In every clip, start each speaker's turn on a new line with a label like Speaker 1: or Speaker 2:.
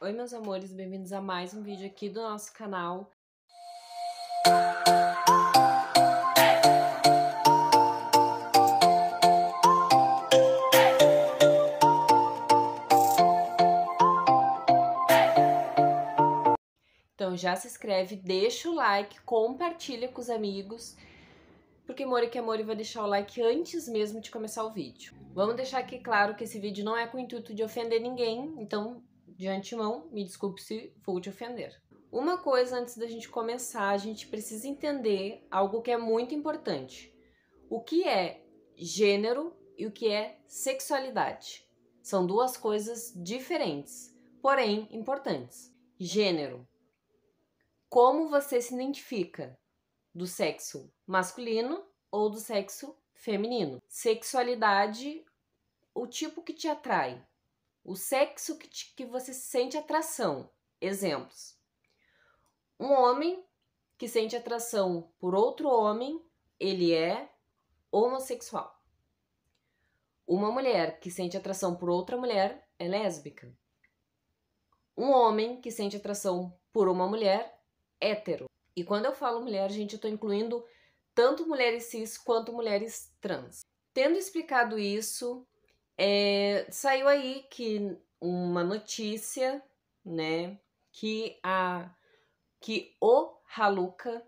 Speaker 1: Oi meus amores, bem-vindos a mais um vídeo aqui do nosso canal. Então já se inscreve, deixa o like, compartilha com os amigos, porque Mori que é Mori vai deixar o like antes mesmo de começar o vídeo. Vamos deixar aqui claro que esse vídeo não é com o intuito de ofender ninguém, então de antemão, me desculpe se vou te ofender. Uma coisa antes da gente começar, a gente precisa entender algo que é muito importante. O que é gênero e o que é sexualidade? São duas coisas diferentes, porém importantes. Gênero. Como você se identifica? Do sexo masculino ou do sexo feminino? Sexualidade, o tipo que te atrai. O sexo que você sente atração. Exemplos. Um homem que sente atração por outro homem, ele é homossexual. Uma mulher que sente atração por outra mulher é lésbica. Um homem que sente atração por uma mulher, hétero. E quando eu falo mulher, gente, eu tô incluindo tanto mulheres cis quanto mulheres trans. Tendo explicado isso, saiu aí que uma notícia, né, que o Haluka,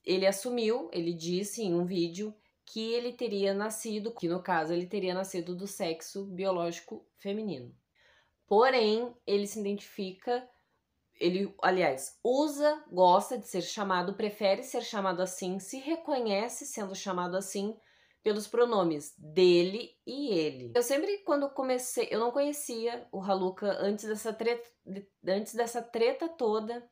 Speaker 1: ele assumiu, ele disse em um vídeo que ele teria nascido, que no caso ele teria nascido do sexo biológico feminino. Porém, ele se identifica, ele, aliás, gosta de ser chamado, prefere ser chamado assim, se reconhece sendo chamado assim pelos pronomes dele e ele. Eu sempre, quando comecei, eu não conhecia o Haluka antes dessa treta toda.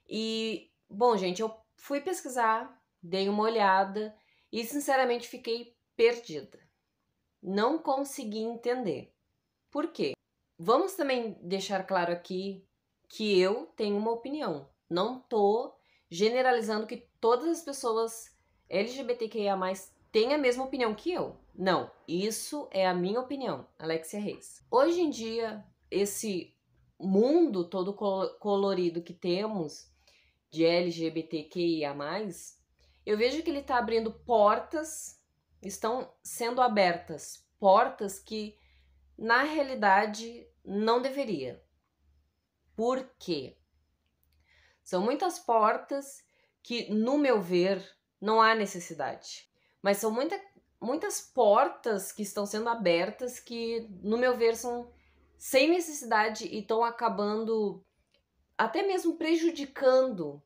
Speaker 1: E, bom, gente, eu fui pesquisar, dei uma olhada e, sinceramente, fiquei perdida. Não consegui entender. Por quê? Vamos também deixar claro aqui que eu tenho uma opinião. Não tô generalizando que todas as pessoas LGBTQIA+, têm a mesma opinião que eu. Não, isso é a minha opinião, Alexia Reis. Hoje em dia, esse mundo todo colorido que temos de LGBTQIA+, eu vejo que ele está abrindo portas, estão sendo abertas portas que, na realidade, não deveria. Por quê? São muitas portas que, no meu ver, não há necessidade. Mas são muitas portas que estão sendo abertas que, no meu ver, são sem necessidade e estão acabando até mesmo prejudicando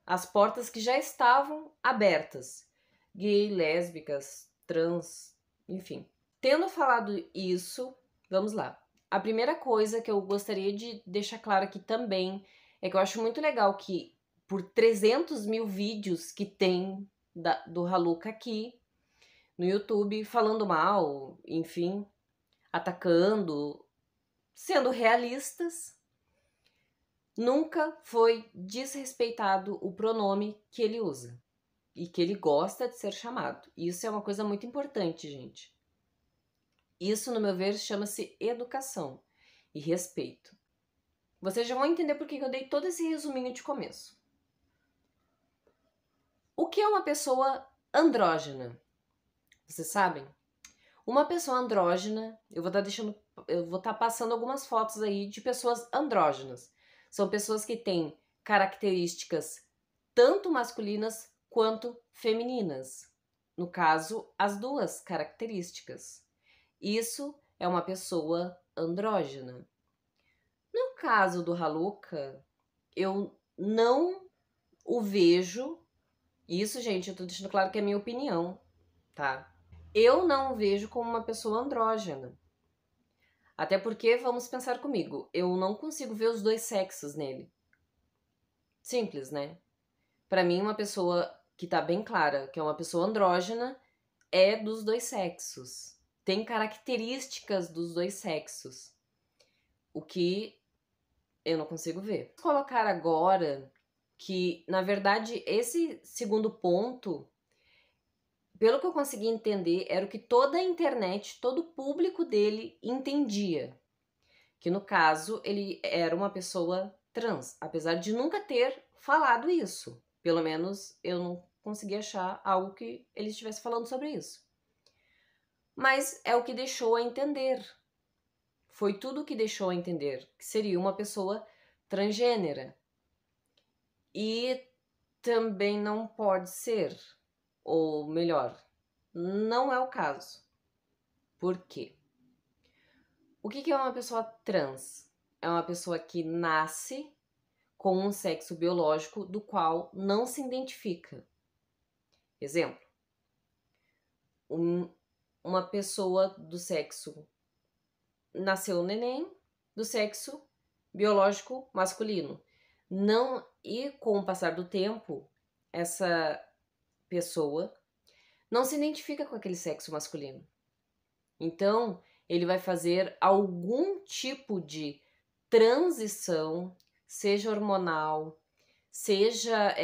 Speaker 1: as portas que já estavam abertas. Gay, lésbicas, trans, enfim. Tendo falado isso, vamos lá. A primeira coisa que eu gostaria de deixar claro aqui também é que eu acho muito legal que por 300 mil vídeos que tem do Haluka aqui no YouTube, falando mal, enfim, atacando, sendo realistas, nunca foi desrespeitado o pronome que ele usa e que ele gosta de ser chamado. Isso é uma coisa muito importante, gente. Isso, no meu ver, chama-se educação e respeito. Vocês já vão entender por que eu dei todo esse resuminho de começo. O que é uma pessoa andrógena? Vocês sabem? Uma pessoa andrógena, eu vou estar passando algumas fotos aí de pessoas andrógenas. São pessoas que têm características tanto masculinas quanto femininas. No caso, as duas características. Isso é uma pessoa andrógena. No caso do Haluka, eu não o vejo. Isso, gente, eu tô deixando claro que é minha opinião, tá? Eu não o vejo como uma pessoa andrógena. Até porque, vamos pensar comigo, eu não consigo ver os dois sexos nele. Simples, né? Pra mim, uma pessoa que tá bem clara que é uma pessoa andrógena é dos dois sexos. Tem características dos dois sexos. O que eu não consigo ver. Vou colocar agora que, na verdade, esse segundo ponto, pelo que eu consegui entender, era o que toda a internet, todo o público dele entendia. que no caso ele era uma pessoa trans, apesar de nunca ter falado isso. Pelo menos eu não consegui achar algo que ele estivesse falando sobre isso. Mas é o que deixou a entender. Foi tudo o que deixou a entender que seria uma pessoa transgênera. E também não pode ser, ou melhor, não é o caso. Por quê? O que é uma pessoa trans? É uma pessoa que nasce com um sexo biológico do qual não se identifica. Exemplo, uma pessoa do sexo nasceu neném do sexo biológico masculino. Não, e com o passar do tempo, essa pessoa não se identifica com aquele sexo masculino. Então, ele vai fazer algum tipo de transição, seja hormonal, seja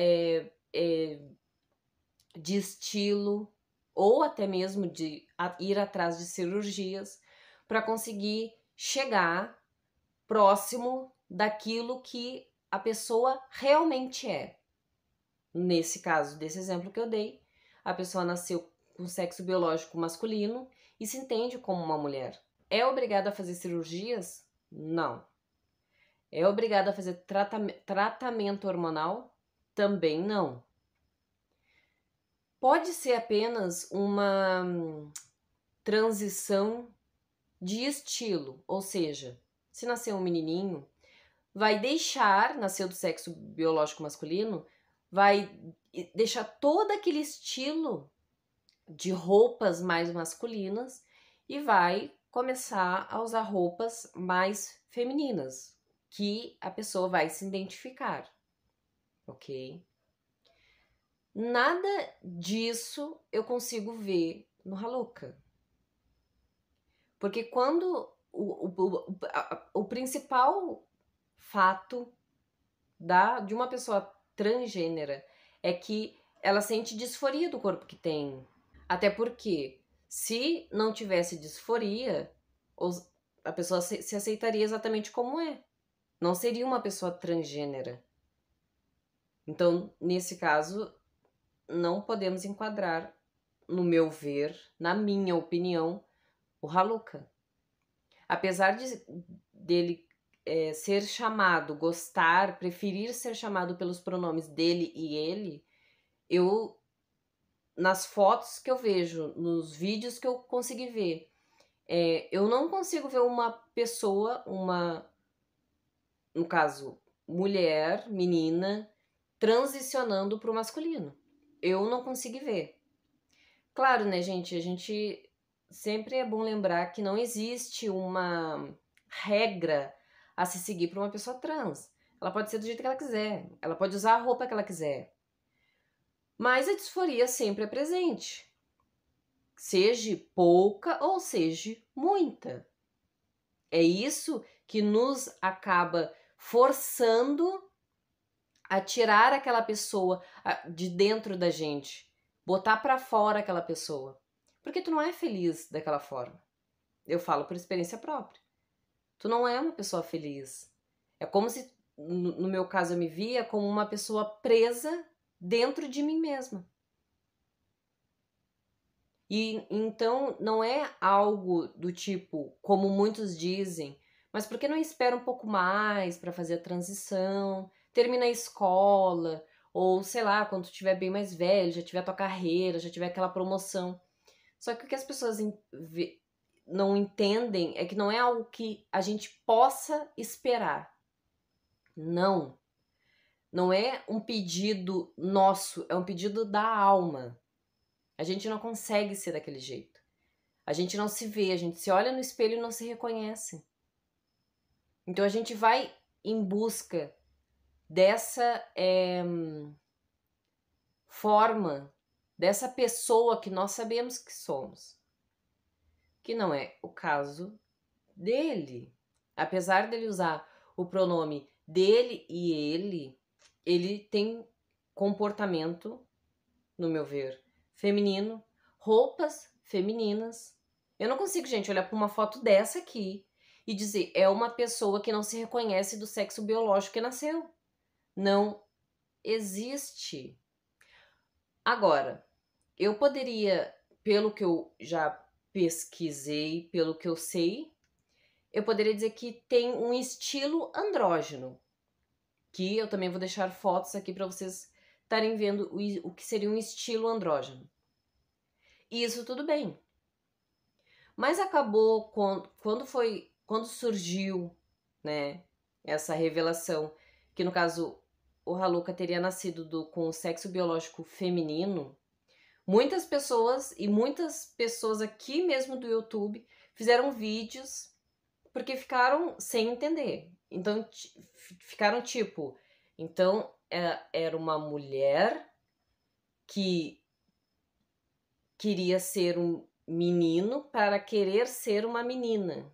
Speaker 1: de estilo, ou até mesmo de ir atrás de cirurgias, para conseguir chegar próximo daquilo que a pessoa realmente é. Nesse caso, desse exemplo que eu dei, a pessoa nasceu com sexo biológico masculino e se entende como uma mulher. É obrigada a fazer cirurgias? Não. É obrigada a fazer tratamento hormonal? Também não. Pode ser apenas uma transição de estilo, ou seja, se nascer um menininho, vai nasceu do sexo biológico masculino, vai deixar todo aquele estilo de roupas mais masculinas e vai começar a usar roupas mais femininas, que a pessoa vai se identificar, ok? Nada disso eu consigo ver no Haluca. Porque quando o principal fato de uma pessoa transgênera é que ela sente disforia do corpo que tem. Até porque, se não tivesse disforia, a pessoa se aceitaria exatamente como é. Não seria uma pessoa transgênera. Então, nesse caso, não podemos enquadrar, no meu ver, na minha opinião, o Haluca. Apesar dele ser chamado, gostar, preferir ser chamado pelos pronomes dele e ele, eu, nas fotos que eu vejo, nos vídeos que eu consegui ver, eu não consigo ver uma pessoa, no caso, mulher, menina, transicionando para o masculino. Eu não consegui ver. Claro, né, gente? A gente sempre é bom lembrar que não existe uma regra a se seguir para uma pessoa trans. Ela pode ser do jeito que ela quiser, ela pode usar a roupa que ela quiser. Mas a disforia sempre é presente. Seja pouca ou seja muita. É isso que nos acaba forçando a tirar aquela pessoa de dentro da gente, botar para fora aquela pessoa. Porque tu não é feliz daquela forma. Eu falo por experiência própria. Tu não é uma pessoa feliz. É como se, no meu caso, eu me via como uma pessoa presa dentro de mim mesma. E então não é algo do tipo, como muitos dizem, mas por que não espera um pouco mais para fazer a transição, termina a escola, ou sei lá, quando tu estiver bem mais velho, já tiver a tua carreira, já tiver aquela promoção. Só que o que as pessoas não entendem é que não é algo que a gente possa esperar. Não. Não é um pedido nosso, é um pedido da alma. A gente não consegue ser daquele jeito. A gente não se vê, a gente se olha no espelho e não se reconhece. Então a gente vai em busca dessa forma, dessa pessoa que nós sabemos que somos. Que não é o caso dele. Apesar dele usar o pronome dele e ele tem comportamento, no meu ver, feminino, roupas femininas. Eu não consigo, gente, olhar para uma foto dessa aqui e dizer, é uma pessoa que não se reconhece do sexo biológico que nasceu. Não existe. Agora, eu poderia, pelo que eu já pesquisei, pelo que eu sei, eu poderia dizer que tem um estilo andrógeno, que eu também vou deixar fotos aqui para vocês estarem vendo o que seria um estilo andrógeno. E isso tudo bem. Mas acabou quando surgiu, né, essa revelação, que no caso o Haluka teria nascido com o sexo biológico feminino, muitas pessoas aqui mesmo do YouTube fizeram vídeos porque ficaram sem entender. Então ficaram tipo, então era uma mulher que queria ser um menino para querer ser uma menina.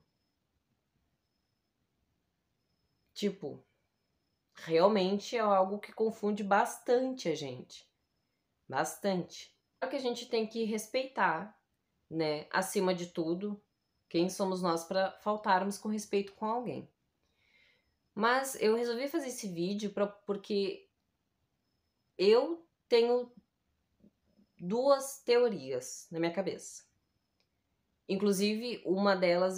Speaker 1: Tipo, realmente é algo que confunde bastante a gente. Bastante. Só que a gente tem que respeitar, né? Acima de tudo, quem somos nós para faltarmos com respeito com alguém. Mas eu resolvi fazer esse vídeo porque eu tenho duas teorias na minha cabeça. Inclusive, uma delas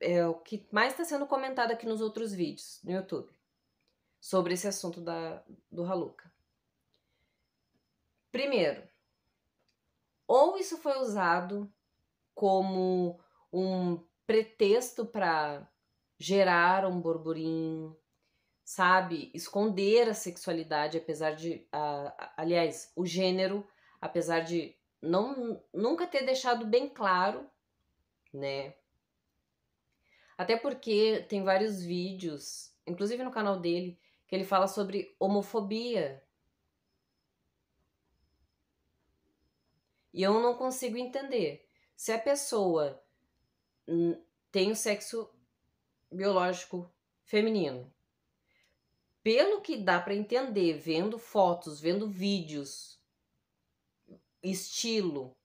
Speaker 1: é o que mais está sendo comentado aqui nos outros vídeos no YouTube sobre esse assunto do Haluka. Primeiro, ou isso foi usado como um pretexto para gerar um burburinho, sabe? Esconder a sexualidade, apesar de... aliás, o gênero, apesar de nunca ter deixado bem claro, né? Até porque tem vários vídeos, inclusive no canal dele, que ele fala sobre homofobia. E eu não consigo entender. Se a pessoa tem o sexo biológico feminino, pelo que dá para entender, vendo fotos, vendo vídeos, estilo,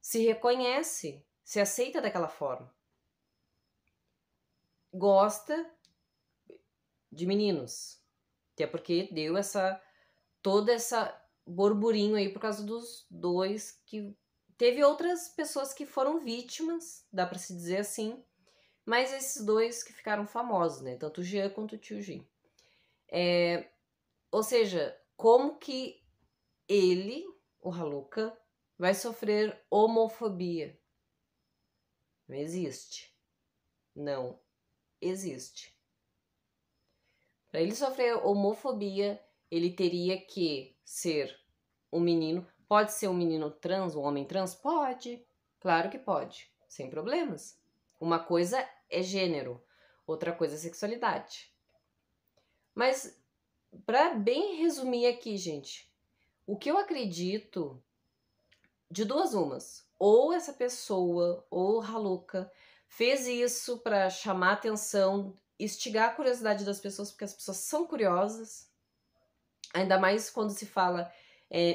Speaker 1: se reconhece, se aceita daquela forma. Gosta de meninos. Até porque deu toda essa burburinho aí por causa dos dois que... Teve outras pessoas que foram vítimas, dá pra se dizer assim, mas esses dois que ficaram famosos, né? Tanto o Jean quanto o Tio Jin. Ou seja, como que ele, o Haluka, vai sofrer homofobia? Não existe. Não existe. Para ele sofrer homofobia, ele teria que ser um menino. Pode ser um menino trans, um homem trans? Pode. Claro que pode. Sem problemas. Uma coisa é gênero, outra coisa é sexualidade. Mas, para bem resumir aqui, gente, o que eu acredito, de duas umas, ou essa pessoa, ou Haluka, fez isso para chamar atenção, instigar a curiosidade das pessoas, porque as pessoas são curiosas, ainda mais quando se fala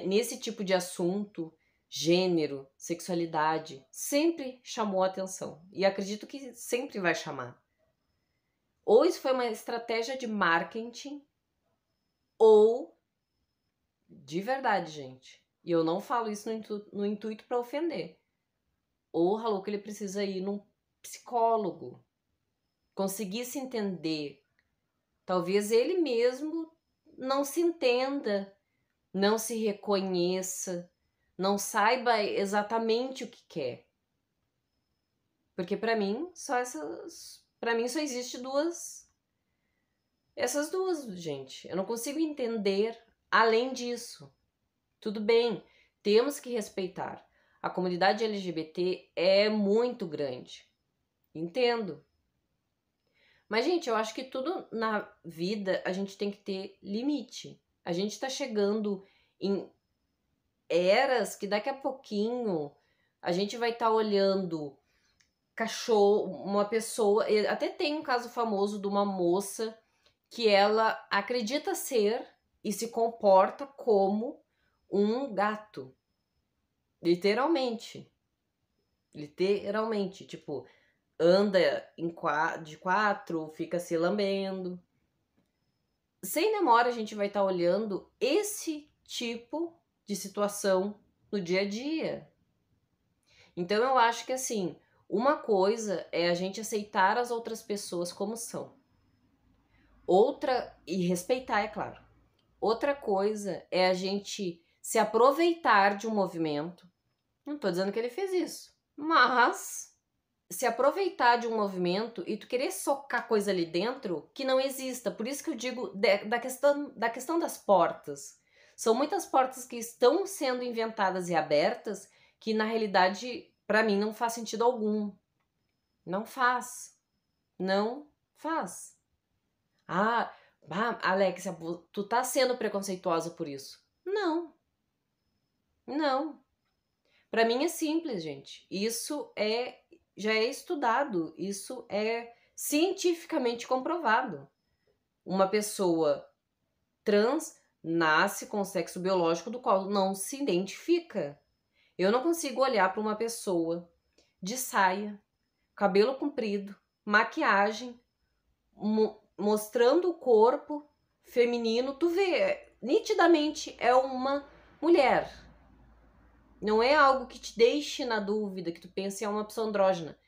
Speaker 1: nesse tipo de assunto, gênero, sexualidade, sempre chamou atenção. E acredito que sempre vai chamar. Ou isso foi uma estratégia de marketing, ou de verdade, gente. E eu não falo isso no intuito para ofender. Ou o Haluka, ele precisa ir num psicólogo, conseguir se entender. Talvez ele mesmo não se entenda, não se reconheça, não saiba exatamente o que quer. Porque para mim só existe essas duas, gente. Eu não consigo entender além disso. Tudo bem, temos que respeitar. A comunidade LGBT é muito grande. Entendo. Mas, gente, eu acho que tudo na vida a gente tem que ter limite. A gente tá chegando em eras que daqui a pouquinho a gente vai estar olhando cachorro, uma pessoa... Até tem um caso famoso de uma moça que ela acredita ser e se comporta como um gato. Literalmente. Literalmente. Tipo, anda de quatro, fica se lambendo. Sem demora a gente vai estar olhando esse tipo de situação no dia a dia. Então eu acho que assim, uma coisa é a gente aceitar as outras pessoas como são. Outra, e respeitar, é claro. Outra coisa é a gente se aproveitar de um movimento. Não tô dizendo que ele fez isso, mas se aproveitar de um movimento e tu querer socar coisa ali dentro que não exista. Por isso que eu digo da questão das portas. São muitas portas que estão sendo inventadas e abertas que na realidade para mim não faz sentido algum. Não faz. Não faz. Ah, Alexia, tu tá sendo preconceituosa por isso. Não. Não. Para mim é simples, gente. Isso já é estudado, isso é cientificamente comprovado. Uma pessoa trans nasce com o sexo biológico do qual não se identifica. Eu não consigo olhar para uma pessoa de saia, cabelo comprido, maquiagem, mostrando o corpo feminino. Tu vê, nitidamente é uma mulher. Não é algo que te deixe na dúvida, que tu pense é uma pessoa andrógena.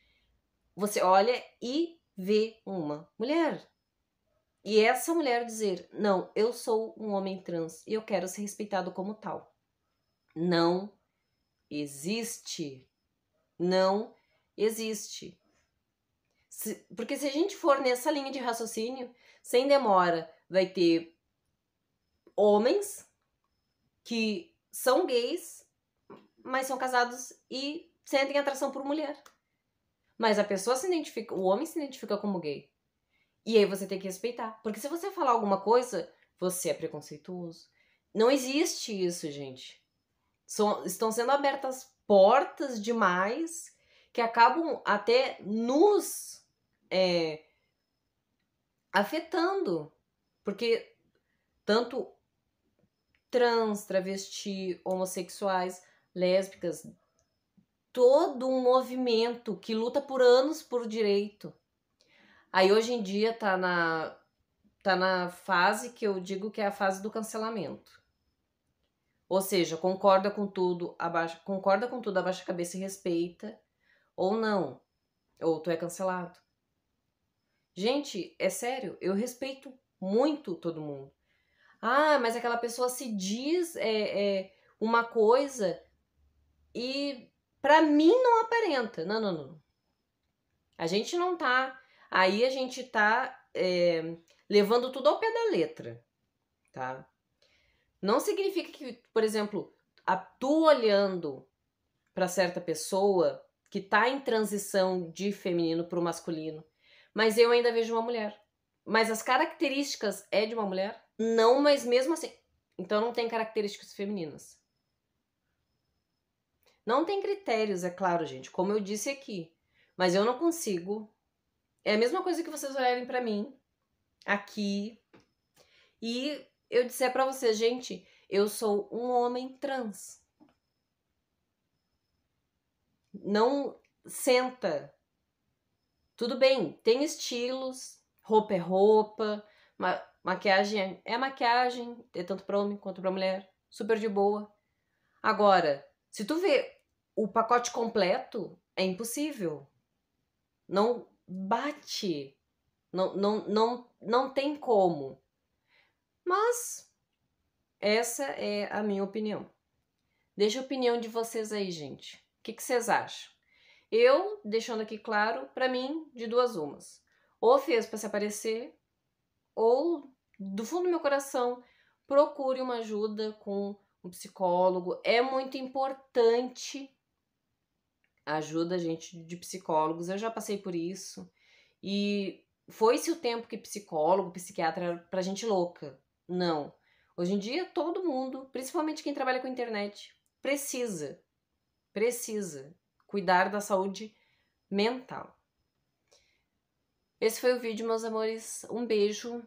Speaker 1: Você olha e vê uma mulher. E essa mulher dizer, não, eu sou um homem trans e eu quero ser respeitado como tal. Não existe. Não existe. Porque se a gente for nessa linha de raciocínio, sem demora, vai ter homens que são gays, mas são casados e sentem atração por mulher. Mas a pessoa se identifica, o homem se identifica como gay. E aí você tem que respeitar. Porque se você falar alguma coisa, você é preconceituoso. Não existe isso, gente. Estão sendo abertas portas demais que acabam até nos afetando. Porque tanto trans, travesti, homossexuais, lésbicas, todo um movimento que luta por anos por direito. Aí hoje em dia tá na fase que eu digo que é a fase do cancelamento. Ou seja, concorda com tudo, abaixa a cabeça e respeita, ou não, ou tu é cancelado. Gente, é sério, eu respeito muito todo mundo. Ah, mas aquela pessoa se diz uma coisa e pra mim não aparenta. Não. A gente não tá... Aí a gente tá levando tudo ao pé da letra, tá? Não significa que, por exemplo, tu olhando pra certa pessoa que tá em transição de feminino pro masculino, mas eu ainda vejo uma mulher. Mas as características é de uma mulher? Não, mas mesmo assim... Então não tem características femininas. Não tem critérios, é claro, gente, como eu disse aqui. Mas eu não consigo... É a mesma coisa que vocês olharem pra mim, aqui, e eu disser pra vocês, gente, eu sou um homem trans. Não senta. Tudo bem, tem estilos, roupa é roupa, maquiagem é maquiagem, é tanto pra homem quanto pra mulher, super de boa. Agora, se tu vê o pacote completo, é impossível. Não bate. Não tem como. Mas essa é a minha opinião. Deixa a opinião de vocês aí, gente. O que vocês acham? Eu, deixando aqui claro, pra mim, de duas umas. Ou fez pra se aparecer, ou, do fundo do meu coração, procure uma ajuda com um psicólogo. É muito importante a ajuda, gente, de psicólogos. Eu já passei por isso. E foi-se o tempo que psicólogo, psiquiatra era pra gente louca. Não. Hoje em dia, todo mundo, principalmente quem trabalha com internet, precisa cuidar da saúde mental. Esse foi o vídeo, meus amores. Um beijo.